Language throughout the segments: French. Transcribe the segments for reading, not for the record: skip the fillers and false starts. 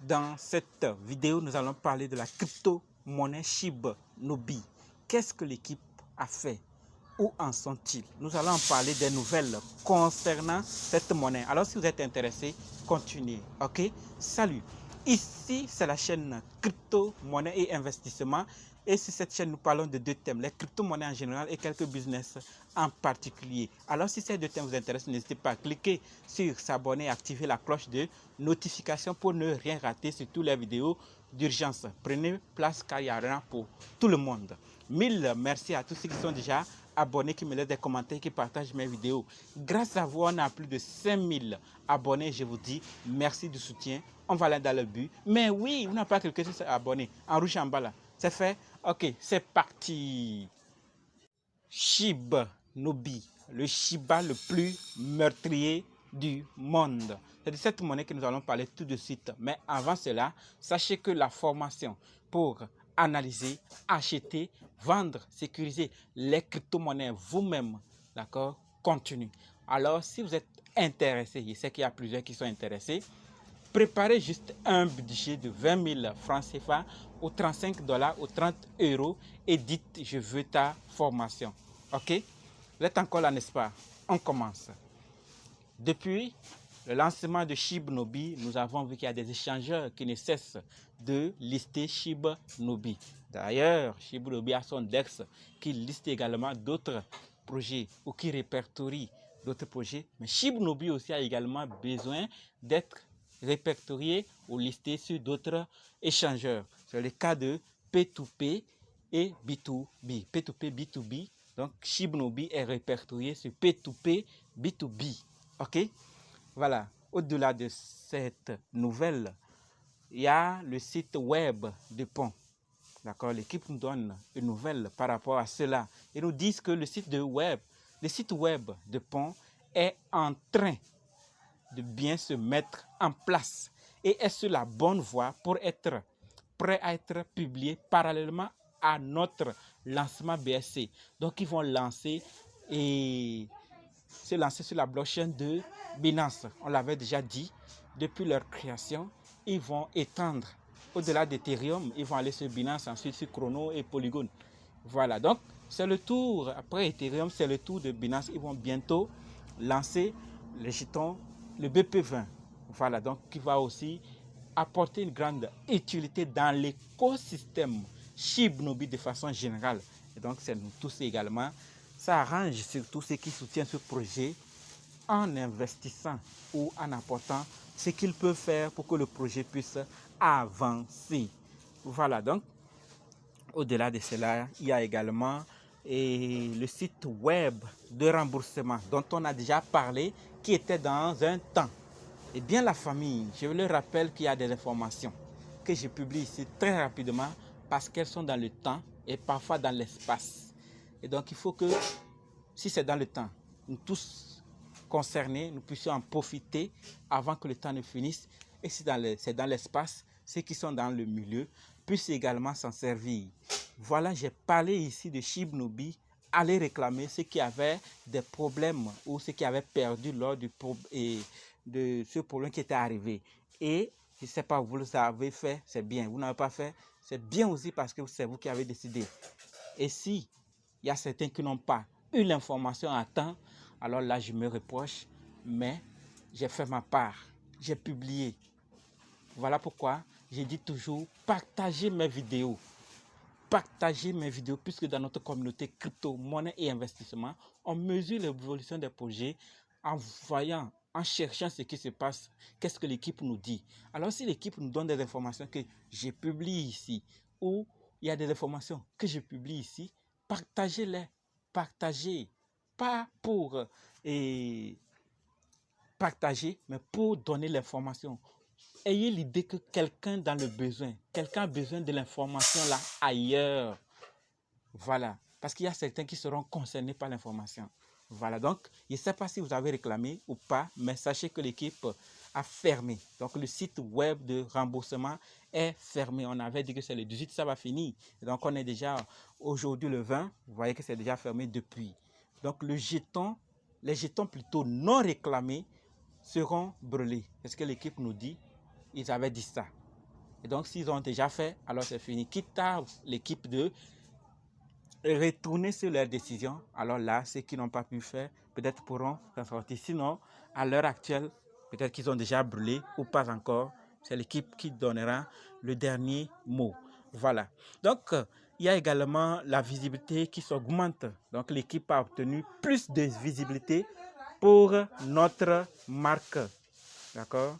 Dans cette vidéo, nous allons parler de la crypto-monnaie SHIB Nobi. Qu'est-ce que l'équipe a fait? Où en sont-ils? Nous allons parler des nouvelles concernant cette monnaie. Alors, si vous êtes intéressé, continuez. OK? Salut! Ici, c'est la chaîne crypto-monnaie et investissement. Et sur cette chaîne, nous parlons de deux thèmes, les crypto-monnaies en général et quelques business en particulier. Alors, si ces deux thèmes vous intéressent, n'hésitez pas à cliquer sur s'abonner et activer la cloche de notification pour ne rien rater sur toutes les vidéos d'urgence. Prenez place car il y a rien pour tout le monde. Mille merci à tous ceux qui sont déjà abonnés, qui me laissent des commentaires, qui partagent mes vidéos. Grâce à vous, on a plus de 5000 abonnés. Je vous dis merci du soutien. On va aller dans le but. Mais oui, vous n'avez pas quelqu'un qui s'est abonné. En rouge en bas là. C'est fait? Ok, c'est parti. SHIB Nobi, le Shiba le plus meurtrier du monde. C'est de cette monnaie que nous allons parler tout de suite. Mais avant cela, sachez que la formation pour analyser, acheter, vendre, sécuriser les crypto-monnaies vous-même, d'accord, continue. Alors, si vous êtes intéressé, je sais qu'il y a plusieurs qui sont intéressés, préparez juste un budget de 20 000 francs CFA ou 35 $ ou 30 € et dites je veux ta formation. Ok? Vous êtes encore là, n'est-ce pas? On commence. Depuis le lancement de SHIB Nobi, nous avons vu qu'il y a des échangeurs qui ne cessent de lister SHIB Nobi. D'ailleurs, SHIB Nobi a son DEX qui liste également d'autres projets ou qui répertorie d'autres projets. Mais SHIB Nobi aussi a également besoin d'être répertorié ou listé sur d'autres échangeurs. C'est le cas de P2P et B2B. P2P, B2B. Donc, SHIB Nobi est répertorié sur P2P, B2B. OK? Voilà. Au-delà de cette nouvelle, il y a le site web de Pont. D'accord? L'équipe nous donne une nouvelle par rapport à cela. Ils nous disent que le site web de Pont est en train de bien se mettre en place et est sur la bonne voie pour être prêt à être publié parallèlement à notre lancement BSC. Donc, ils vont lancer et se lancer sur la blockchain de Binance. On l'avait déjà dit, depuis leur création, ils vont étendre au-delà d'Ethereum, ils vont aller sur Binance, ensuite sur Chrono et Polygon. Voilà, donc c'est le tour, après Ethereum, c'est le tour de Binance. Ils vont bientôt lancer les jetons, le BP20. Voilà, donc qui va aussi apporter une grande utilité dans l'écosystème SHIB Nobi de façon générale. Et donc, c'est nous tous également. Ça arrange surtout ceux qui soutiennent ce projet en investissant ou en apportant ce qu'ils peuvent faire pour que le projet puisse avancer. Voilà, donc, au-delà de cela, il y a également le site web de remboursement dont on a déjà parlé, qui était dans un temps. Eh bien, la famille, je le rappelle qu'il y a des informations que je publie ici très rapidement parce qu'elles sont dans le temps et parfois dans l'espace. Et donc, il faut que, si c'est dans le temps, nous tous concernés, nous puissions en profiter avant que le temps ne finisse. Et si c'est dans l'espace, ceux qui sont dans le milieu puissent également s'en servir. Voilà, j'ai parlé ici de SHIB Nobi. Allez réclamer ceux qui avaient des problèmes ou ceux qui avaient perdu lors de ce problème qui était arrivé. Et je ne sais pas, vous l'avez fait, c'est bien. Vous n'avez pas fait, c'est bien aussi parce que c'est vous qui avez décidé. Et si il y a certains qui n'ont pas eu l'information à temps, alors là, je me reproche, mais j'ai fait ma part. J'ai publié. Voilà pourquoi j'ai dit toujours, partagez mes vidéos. Partagez mes vidéos, puisque dans notre communauté crypto, monnaie et investissement, on mesure l'évolution des projets en voyant, en cherchant ce qui se passe, qu'est-ce que l'équipe nous dit. Alors si l'équipe nous donne des informations que je publie ici, ou il y a des informations que je publie ici, partagez-les. Partagez. Pas pour partager, mais pour donner l'information. Ayez l'idée que quelqu'un dans le besoin, quelqu'un a besoin de l'information là ailleurs. Voilà, parce qu'il y a certains qui seront concernés par l'information. Voilà, donc je ne sais pas si vous avez réclamé ou pas, mais sachez que l'équipe a fermé. Donc le site web de remboursement est fermé. On avait dit que c'est le 18, ça va finir. Donc on est déjà aujourd'hui le 20, vous voyez que c'est déjà fermé depuis. Donc les jetons plutôt non réclamés seront brûlés. C'est ce que l'équipe nous dit. Ils avaient dit ça. Et donc, s'ils ont déjà fait, alors c'est fini. Quitte à l'équipe de retourner sur leurs décisions, alors là, ceux qui n'ont pas pu faire, peut-être pourront s'en sortir. Sinon, à l'heure actuelle, peut-être qu'ils ont déjà brûlé ou pas encore. C'est l'équipe qui donnera le dernier mot. Voilà. Donc, il y a également la visibilité qui s'augmente. Donc, l'équipe a obtenu plus de visibilité pour notre marque. D'accord?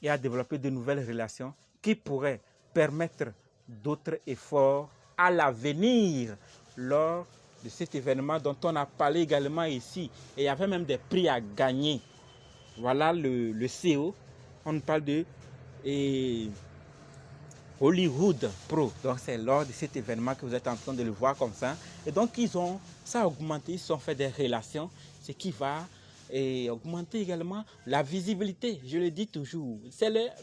Et a développé de nouvelles relations qui pourraient permettre d'autres efforts à l'avenir lors de cet événement dont on a parlé également ici. Et il y avait même des prix à gagner. Voilà le CO. On parle de Hollywood Pro. Donc c'est lors de cet événement que vous êtes en train de le voir comme ça. Et donc ça a augmenté, ils ont fait des relations, ce qui va augmenter également la visibilité. Je le dis toujours,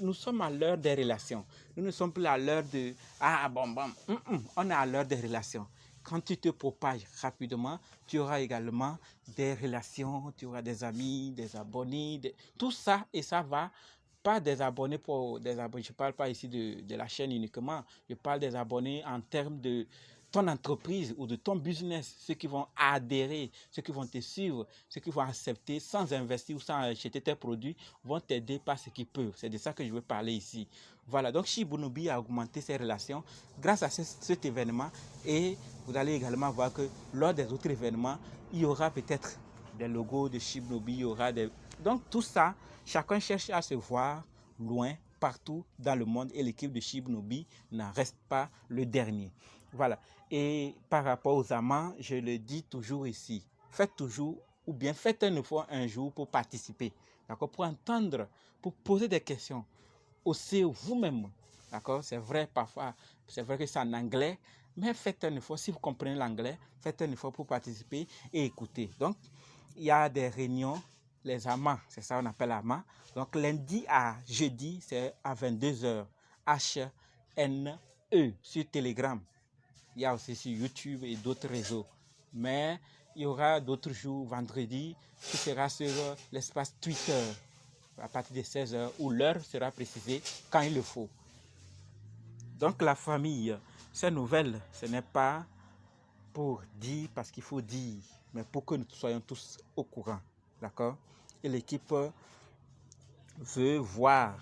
nous sommes à l'heure des relations. Nous ne sommes plus à l'heure de on est à l'heure des relations. Quand tu te propages rapidement, tu auras également des relations, tu auras des amis, des abonnés, tout ça, et ça va pas des abonnés pour des abonnés. Je ne parle pas ici de la chaîne uniquement. Je parle des abonnés en termes de ton entreprise ou de ton business. Ceux qui vont adhérer, ceux qui vont te suivre, ceux qui vont accepter sans investir ou sans acheter tes produits vont t'aider par ce qu'ils peuvent. C'est de ça que je veux parler ici. Voilà, donc Shibunobi a augmenté ses relations grâce à cet événement, et vous allez également voir que lors des autres événements, il y aura peut-être des logos de Shibunobi, il y aura des... Donc tout ça, chacun cherche à se voir loin, partout dans le monde, et l'équipe de Shibunobi n'en reste pas le dernier. Voilà. Et par rapport aux amants, je le dis toujours ici, faites toujours, ou bien faites un effort un jour pour participer, d'accord, pour entendre, pour poser des questions aussi vous-même, d'accord. C'est vrai, parfois, c'est vrai que c'est en anglais, mais faites un effort, si vous comprenez l'anglais, faites un effort pour participer et écouter. Donc, il y a des réunions, les amants, c'est ça on appelle amants. Donc, lundi à jeudi, c'est à 22h, HNE, sur Telegram. Il y a aussi sur YouTube et d'autres réseaux. Mais il y aura d'autres jours, vendredi, qui sera sur l'espace Twitter, à partir de 16h, où l'heure sera précisée quand il le faut. Donc la famille, ces nouvelles, ce n'est pas pour dire parce qu'il faut dire, mais pour que nous soyons tous au courant. D'accord? Et l'équipe veut voir,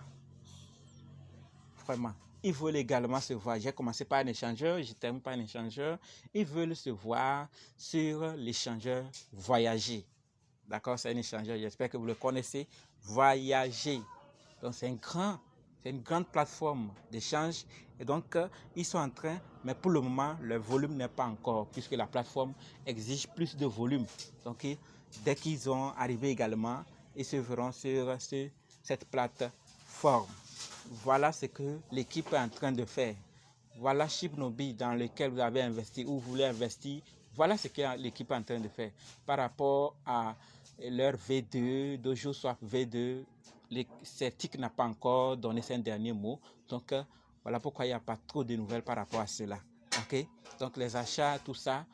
vraiment. Ils veulent également se voir. J'ai commencé par un échangeur, je termine par un échangeur. Ils veulent se voir sur l'échangeur Voyager. D'accord? C'est un échangeur, j'espère que vous le connaissez. Voyager. Donc c'est une grande plateforme d'échange. Et donc ils sont en train, mais pour le moment, le volume n'est pas encore, puisque la plateforme exige plus de volume. Donc dès qu'ils ont arrivé également, ils se verront sur cette plateforme. Voilà ce que l'équipe est en train de faire. Voilà Shibunobi dans lequel vous avez investi ou vous voulez investir. Voilà ce que l'équipe est en train de faire par rapport à leur V2, Dojo Swap V2. Certic n'a pas encore donné son dernier mot. Donc, voilà pourquoi il n'y a pas trop de nouvelles par rapport à cela. Ok? Donc, les achats, tout ça,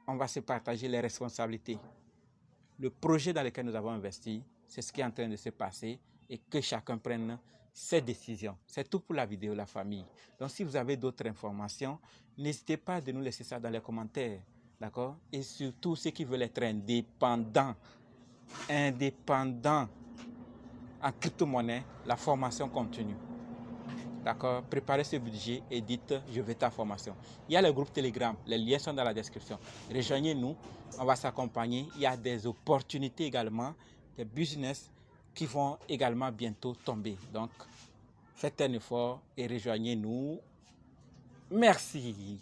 on va se partager les responsabilités. Le projet dans lequel nous avons investi, c'est ce qui est en train de se passer, et que chacun prenne ses décisions. C'est tout pour la vidéo, la famille. Donc, si vous avez d'autres informations, n'hésitez pas à nous laisser ça dans les commentaires. D'accord? Et surtout, ceux qui veulent être indépendants en crypto-monnaie, la formation continue. D'accord? Préparez ce budget et dites je veux ta formation. Il y a le groupe Telegram, les liens sont dans la description. Rejoignez-nous, on va s'accompagner. Il y a des opportunités également, des business qui vont également bientôt tomber. Donc, faites un effort et rejoignez-nous. Merci.